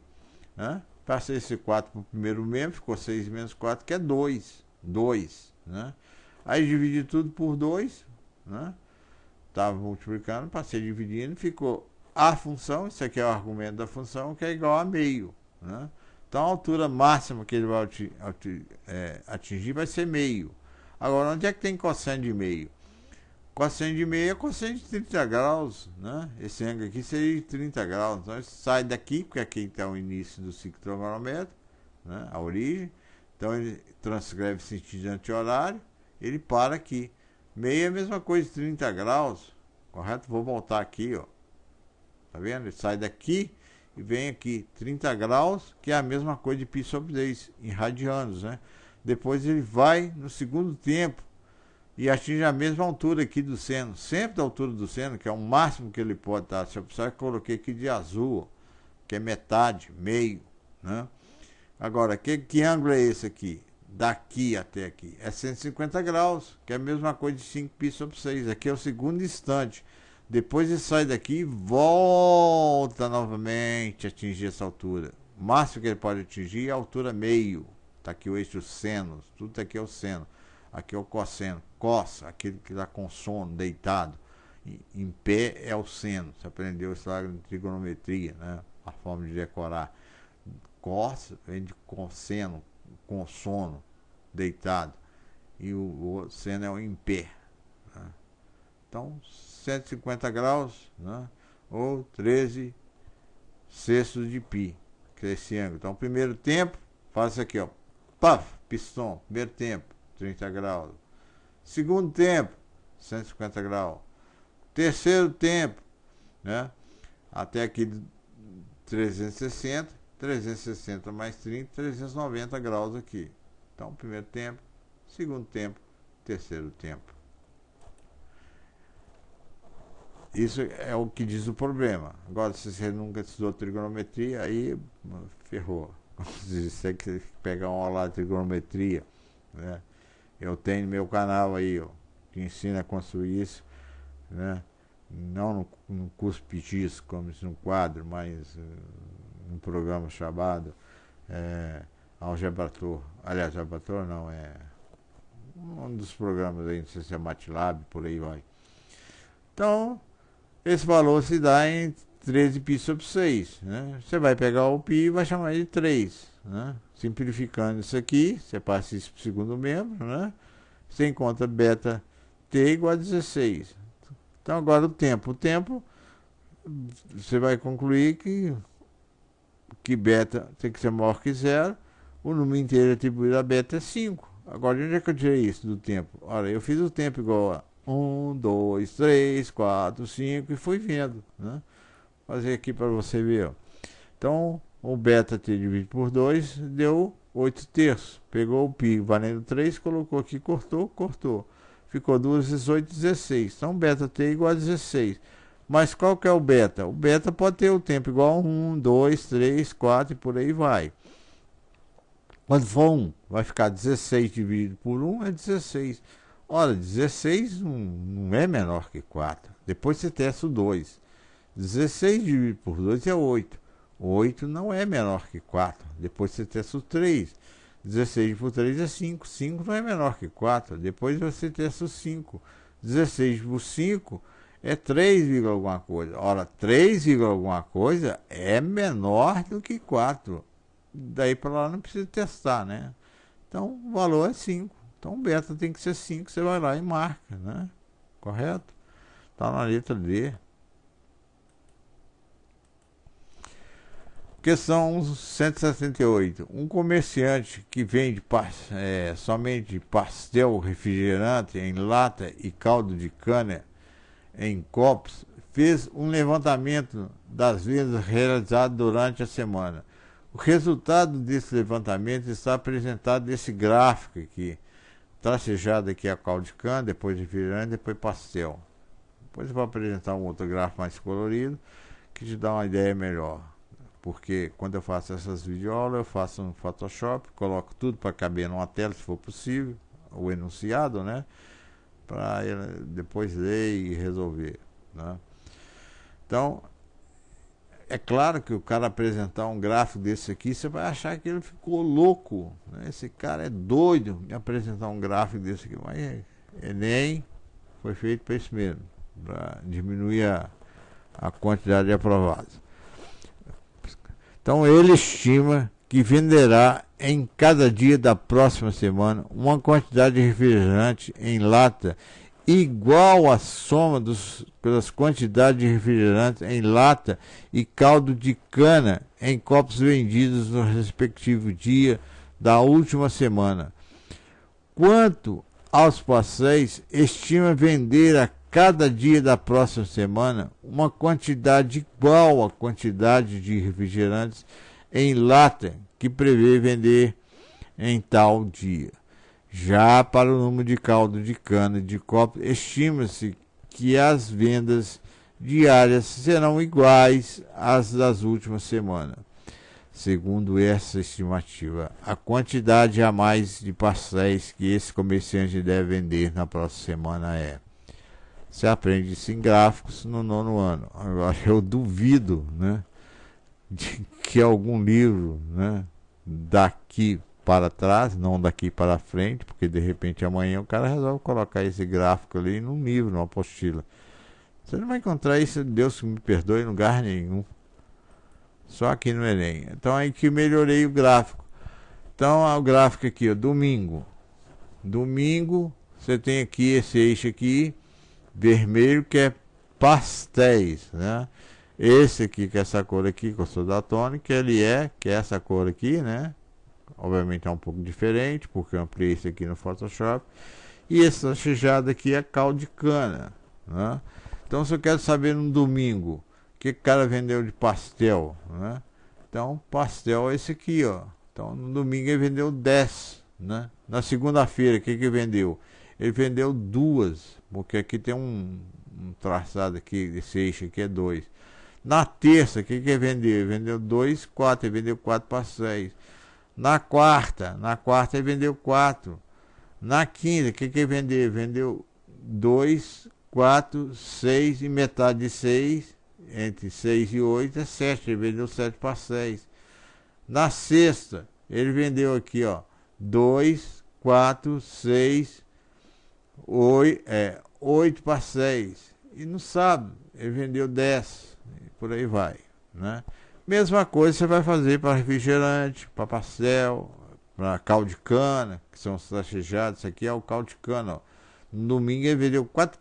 né? Passei esse 4 para o primeiro membro, ficou 6 menos 4, que é 2, né? Aí dividi tudo por 2, né? Estava multiplicando, passei dividindo, ficou a função, isso aqui é o argumento da função, que é igual a meio, né? Então a altura máxima que ele vai atingir vai ser meio. Agora, onde é que tem cosseno de meio? Cosseno de meio é cosseno de 30 graus, né? Esse ângulo aqui seria de 30 graus. Então ele sai daqui, porque aqui está o início do ciclo trigonométrico, né? A origem. Então ele transcreve sentido anti-horário, ele para aqui. Meio é a mesma coisa de 30 graus, correto? Vou voltar aqui, ó. Tá vendo? Ele sai daqui e vem aqui, 30 graus, que é a mesma coisa de π sobre 10, em radianos, né? Depois ele vai no segundo tempo e atinge a mesma altura aqui do seno, sempre da altura do seno, que é o máximo que ele pode estar. Se eu precisar, eu coloquei aqui de azul, que é metade, meio, né? Agora, que ângulo é esse aqui? Daqui até aqui. É 150 graus, que é a mesma coisa de 5π sobre 6. Aqui é o segundo instante. Depois ele sai daqui e volta novamente a atingir essa altura. O máximo que ele pode atingir é a altura meio. Está aqui o eixo senos, tudo aqui é o seno. Aqui é o cosseno. Cos, aquele que está com sono, deitado. Em pé é o seno. Você aprendeu isso lá em trigonometria, né? A forma de decorar. Cos vem de cosseno, com sono, deitado. e o seno é o em pé, né? Então 150 graus, né? Ou 13 sextos de π, que é esse ângulo. Então primeiro tempo, faço aqui, ó, paf, pistão, primeiro tempo, 30 graus. Segundo tempo, 150 graus. Terceiro tempo, né? Até aqui 360, 360 mais 30, 390 graus aqui. Então, primeiro tempo, segundo tempo, terceiro tempo. Isso é o que diz o problema. Agora, se você nunca estudou trigonometria, aí ferrou. Se você pegar uma aula de trigonometria, né? Eu tenho no meu canal aí, ó, que ensina a construir isso, né? Não no curso PITIS, como isso no quadro, mas num programa chamado Algebrator. Aliás, Algebrator não, é um dos programas aí, não sei se é MATLAB, por aí vai. Então, esse valor se dá em 13 π sobre 6, né? Você vai pegar o π e vai chamar de 3, né? Simplificando isso aqui, você passa isso para o segundo membro, né? Você encontra beta t igual a 16. Então agora o tempo você vai concluir que beta tem que ser maior que zero, o número inteiro atribuído a beta é 5. Agora de onde é que eu tirei isso do tempo? Olha, eu fiz o tempo igual a 1, 2, 3, 4, 5 e fui vendo, né? Vou fazer aqui para você ver, ó. Então o beta t dividido por 2 deu 8 terços. Pegou o π valendo 3, colocou aqui, cortou. Ficou 2 vezes 8, 16. Então, beta t igual a 16. Mas qual que é o beta? O beta pode ter o tempo igual a 1, 2, 3, 4 e por aí vai. Quando for 1, vai ficar 16 dividido por 1 é 16. Ora, 16 não é menor que 4. Depois você testa o 2. 16 dividido por 2 é 8. 8 não é menor que 4. Depois você testa o 3. 16 por 3 é 5. 5 não é menor que 4. Depois você testa o 5. 16 por 5 é 3, alguma coisa. Ora, 3, alguma coisa é menor do que 4. Daí para lá não precisa testar, né? Então o valor é 5. Então o beta tem que ser 5. Você vai lá e marca, né? Correto? Está na letra D. Questão 168. Um comerciante que vende somente pastel refrigerante em lata e caldo de cana em copos fez um levantamento das vendas realizadas durante a semana. O resultado desse levantamento está apresentado nesse gráfico aqui. Tracejado aqui a caldo de cana, depois refrigerante, depois pastel. Depois eu vou apresentar um outro gráfico mais colorido que te dá uma ideia melhor. Porque quando eu faço essas videoaulas, eu faço no Photoshop, coloco tudo para caber numa tela, se for possível, o enunciado, né? Para depois ler e resolver, né? Então, é claro que o cara apresentar um gráfico desse aqui, você vai achar que ele ficou louco, né? Esse cara é doido de apresentar um gráfico desse aqui, mas Enem foi feito para isso mesmo, para diminuir a quantidade de aprovados. Então ele estima que venderá em cada dia da próxima semana uma quantidade de refrigerante em lata igual à soma das quantidades de refrigerante em lata e caldo de cana em copos vendidos no respectivo dia da última semana. Quanto aos pastéis, estima vender a cada dia da próxima semana uma quantidade igual à quantidade de refrigerantes em lata que prevê vender em tal dia. Já para o número de caldo de cana de copo, estima-se que as vendas diárias serão iguais às das últimas semanas. Segundo essa estimativa, a quantidade a mais de pastéis que esse comerciante deve vender na próxima semana é. Você aprende isso em gráficos no 9º ano. Agora, eu duvido, né, de que algum livro, né, daqui para trás, não daqui para frente, porque de repente amanhã o cara resolve colocar esse gráfico ali num livro, numa apostila. Você não vai encontrar isso, Deus me perdoe, em lugar nenhum. Só aqui no Enem. Então aí que melhorei o gráfico. Então o gráfico aqui, ó, domingo. Domingo, você tem aqui esse eixo aqui, vermelho, que é pastéis, né? Esse aqui, que é essa cor aqui, que eu sou daltônico, que é essa cor aqui, né? Obviamente é um pouco diferente, porque eu ampliei isso aqui no Photoshop. E esse laxejado aqui é caldo de cana, né? Então, se eu quero saber no domingo o que o cara vendeu de pastel, né? Então, pastel é esse aqui, ó. Então, no domingo ele vendeu 10, né? Na segunda-feira, o que que vendeu? Ele vendeu 2, porque aqui tem um traçado aqui, esse eixo aqui é 2. Na terça, o que que ele vendeu? Ele vendeu 2, 4, ele vendeu 4 pastéis. Na quarta ele vendeu 4. Na quinta, o que que ele vendeu? Ele vendeu 2, 4, 6 e metade de 6, entre 6 e 8 é 7. Ele vendeu 7 pastéis. Na sexta, ele vendeu aqui, ó, 2, 4, 6, 8 pastéis. E no sábado, ele vendeu 10. E por aí vai, né? Mesma coisa você vai fazer para refrigerante, para pastel, para caldo de cana, que são os trachejados. Isso aqui é o caldo de cana, ó. No domingo ele vendeu 4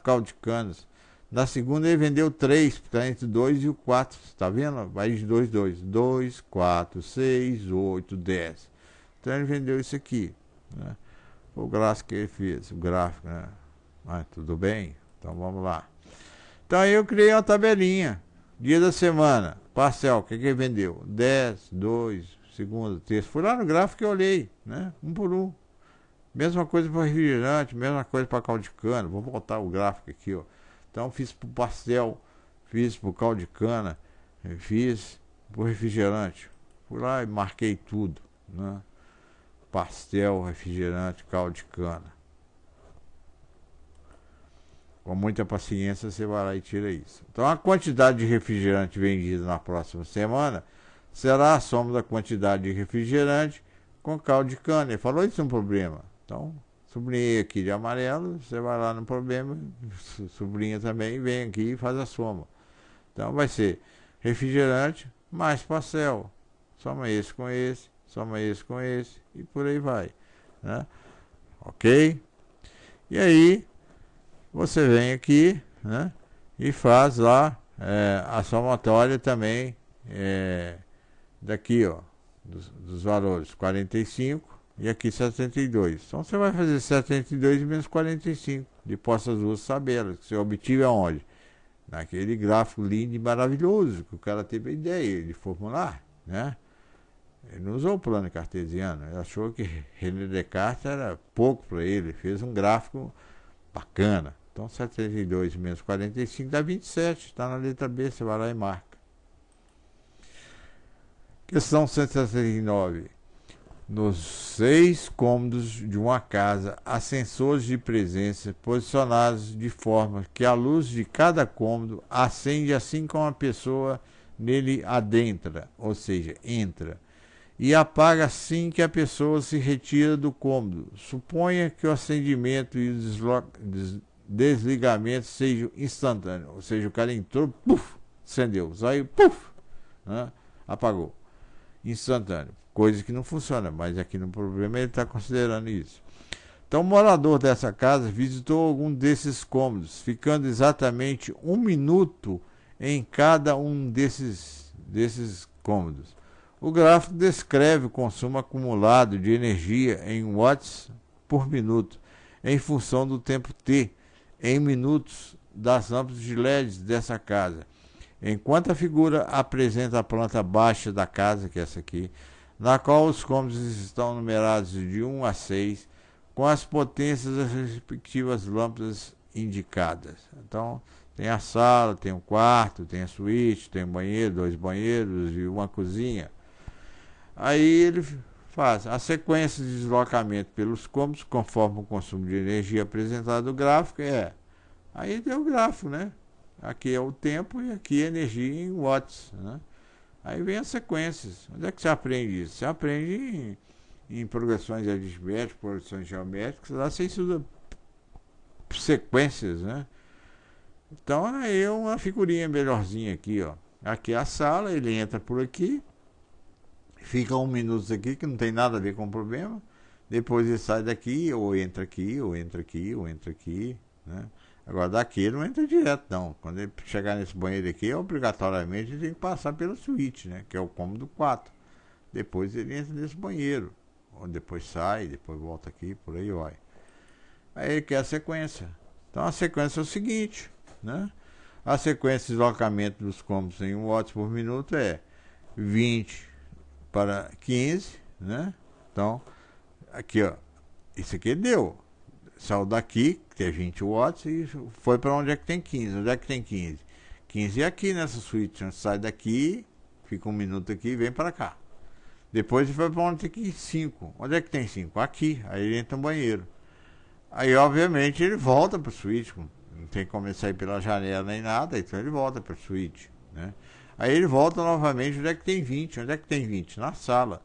caldo de canas. Na segunda ele vendeu 3, que está entre 2 e o 4. Está vendo? Vai de 2, 2. 2, 4, 6, 8, 10. Então ele vendeu isso aqui, né? O gráfico que ele fez, o gráfico, né? Ah, tudo bem? Então vamos lá. Então aí eu criei uma tabelinha. Dia da semana, pastel, o que que ele vendeu? 10, 2, segunda, terça. Fui lá no gráfico e olhei, né? Um por um. Mesma coisa para refrigerante, mesma coisa para caldo de cana. Vou voltar o gráfico aqui, ó. Então fiz para o pastel, fiz para o caldo de cana, fiz para o refrigerante. Fui lá e marquei tudo, né? Pastel, refrigerante, caldo de cana. Com muita paciência você vai lá e tira isso. Então a quantidade de refrigerante vendida na próxima semana será a soma da quantidade de refrigerante com caldo de cana. Ele falou isso é um problema. Então, sublinhei aqui de amarelo, você vai lá no problema, sublinha também, vem aqui e faz a soma. Então vai ser refrigerante mais pastel. Soma esse com esse, soma esse com esse e por aí vai, né? Ok? E aí você vem aqui, né, e faz lá a somatória também daqui, ó, dos valores 45 e aqui 72. Então você vai fazer 72 menos 45 de posse das duas tabelas que você obtive aonde? Naquele gráfico lindo e maravilhoso que o cara teve a ideia de formular, né? Ele não usou o plano cartesiano, ele achou que René Descartes era pouco para ele, fez um gráfico bacana. Então 72 menos 45 dá 27, está na letra B, você vai lá e marca. Questão 169. Nos 6 cômodos de uma casa, há sensores de presença posicionados de forma que a luz de cada cômodo acende assim como a pessoa nele adentra, ou seja, entra, e apaga assim que a pessoa se retira do cômodo. Suponha que o acendimento e o desligamento sejam instantâneos, ou seja, o cara entrou, puf, acendeu, saiu, puf, né, apagou. Instantâneo, coisa que não funciona, mas aqui no problema ele está considerando isso. Então o morador dessa casa visitou algum desses cômodos, ficando exatamente 1 minuto em cada um desses cômodos. O gráfico descreve o consumo acumulado de energia em watts por minuto, em função do tempo T, em minutos das lâmpadas de LEDs dessa casa. Enquanto a figura apresenta a planta baixa da casa, que é essa aqui, na qual os cômodos estão numerados de 1 a 6, com as potências das respectivas lâmpadas indicadas. Então, tem a sala, tem o quarto, tem a suíte, tem um banheiro, 2 banheiros e uma cozinha. Aí ele faz a sequência de deslocamento pelos cômodos, conforme o consumo de energia apresentado no gráfico, aí tem o gráfico, né? Aqui é o tempo e aqui a energia em watts, né? Aí vem as sequências. Onde é que você aprende isso? Você aprende em progressões aritméticas, progressões geométricas, lá você estuda sequências, né? Então aí é uma figurinha melhorzinha aqui, ó. Aqui é a sala, ele entra por aqui, fica 1 minuto aqui, que não tem nada a ver com o problema. Depois ele sai daqui, ou entra aqui, ou entra aqui, ou entra aqui, né? Agora daqui ele não entra direto, não. Quando ele chegar nesse banheiro aqui, obrigatoriamente ele tem que passar pela suíte, né? Que é o cômodo 4. Depois ele entra nesse banheiro. Ou depois sai, depois volta aqui, por aí vai. Aí ele quer a sequência. Então a sequência é o seguinte, né? A sequência de deslocamento dos cômodos em 1 watts por minuto é 20 para 15, né? Então, aqui, ó. Isso aqui deu. Saiu daqui, que é 20 watts, e foi para onde é que tem 15. Onde é que tem 15? 15 é aqui nessa suíte. Sai daqui, fica 1 minuto aqui e vem para cá. Depois ele vai para onde tem 5. Onde é que tem 5? Aqui. Aí ele entra no banheiro. Aí, obviamente, ele volta para a suíte. Não tem como ele sair pela janela nem nada, então ele volta para a suíte, né? Aí ele volta novamente. Onde é que tem 20? Onde é que tem 20? Na sala.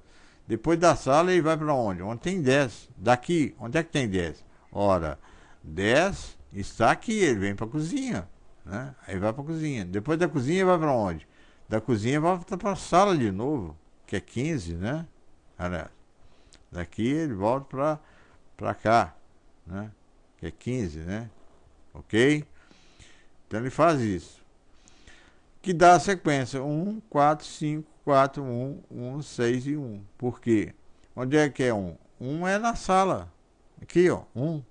Depois da sala ele vai para onde? Onde tem 10. Daqui, onde é que tem 10? Ora, 10 está aqui, ele vem para a cozinha, né? Aí vai para a cozinha. Depois da cozinha vai para onde? Da cozinha vai para a sala de novo, que é 15, né? Aliás, daqui ele volta para cá, né? Que é 15, né? Ok? Então ele faz isso. Que dá a sequência 1, 4, 5, 4, 1, 1, 6 e 1. Por quê? Onde é que é 1? 1 é na sala. Aqui, ó. 1,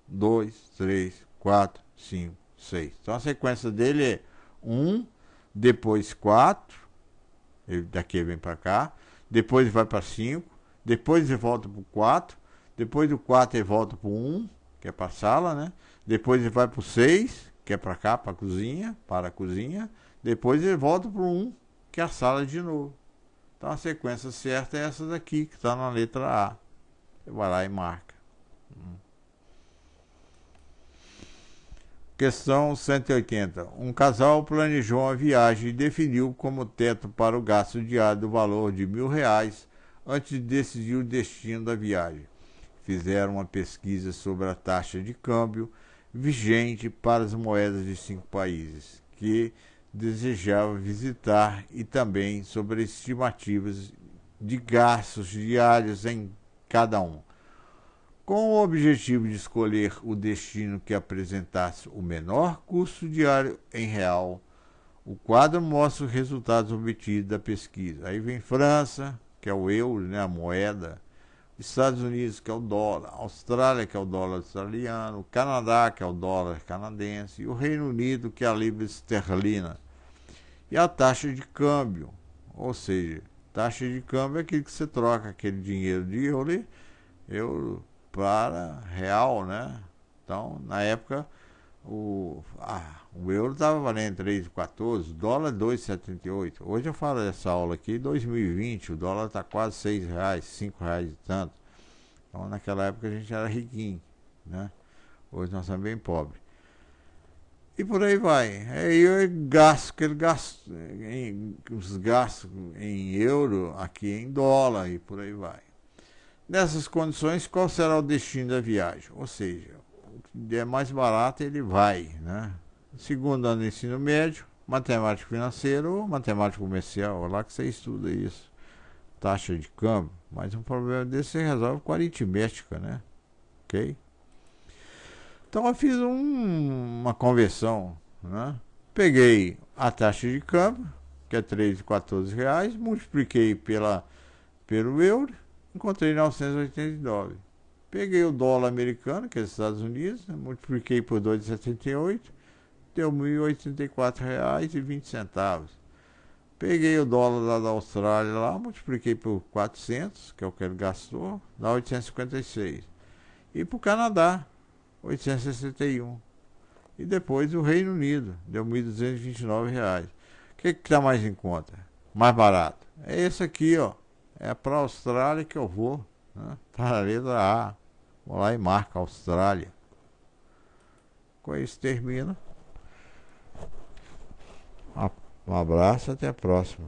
2, 3, 4, 5, 6. Então a sequência dele é 1, depois 4. Daqui ele vem para cá. Depois ele vai para 5. Depois ele volta para o 4. Depois do 4 ele volta para o 1, que é para a sala, né? Depois ele vai para o 6, que é para cá, para a cozinha. Depois ele volta para o 1, que é a sala de novo. Então a sequência certa é essa daqui, que está na letra A. Você vai lá e marca. Questão 180. Um casal planejou uma viagem e definiu como teto para o gasto diário do valor de R$ 1.000 antes de decidir o destino da viagem. Fizeram uma pesquisa sobre a taxa de câmbio vigente para as moedas de 5 países que desejavam visitar e também sobre estimativas de gastos diários em cada um. Com o objetivo de escolher o destino que apresentasse o menor custo diário em real, o quadro mostra os resultados obtidos da pesquisa. Aí vem França, que é o euro, né, a moeda, Estados Unidos, que é o dólar, Austrália, que é o dólar australiano, Canadá, que é o dólar canadense, e o Reino Unido, que é a libra esterlina. E a taxa de câmbio, ou seja, taxa de câmbio é aquilo que você troca aquele dinheiro de euro para real, né? Então, na época, o euro estava valendo 3,14, o dólar 2,78. Hoje eu falo dessa aula aqui, 2020, o dólar está quase R$ 6, R$ 5 e tanto. Então, naquela época a gente era riquinho, né? Hoje nós somos bem pobres. E por aí vai. Aí eu gasto, os gastos em euro, aqui em dólar, e por aí vai. Nessas condições, qual será o destino da viagem? Ou seja, o que é mais barato, ele vai, né? Segundo ano do ensino médio, matemática financeira ou matemática comercial, é lá que você estuda isso. Taxa de câmbio, mas um problema desse você resolve com a aritmética, né? Ok? Então eu fiz uma conversão, né? Peguei a taxa de câmbio, que é R$ 3,14, multipliquei pelo euro, encontrei 989. Peguei o dólar americano, que é dos Estados Unidos, né? Multipliquei por 2,78, deu R$ 1.084,20. Peguei o dólar lá da Austrália, lá, multipliquei por 400, que é o que ele gastou, dá 856. E para o Canadá, 861. E depois o Reino Unido, deu R$ 1.229. O que está mais em conta? Mais barato? É esse aqui, ó. É para a Austrália que eu vou, né? Para a letra A. Vou lá e marca Austrália. Com isso termina. Um abraço, até a próxima.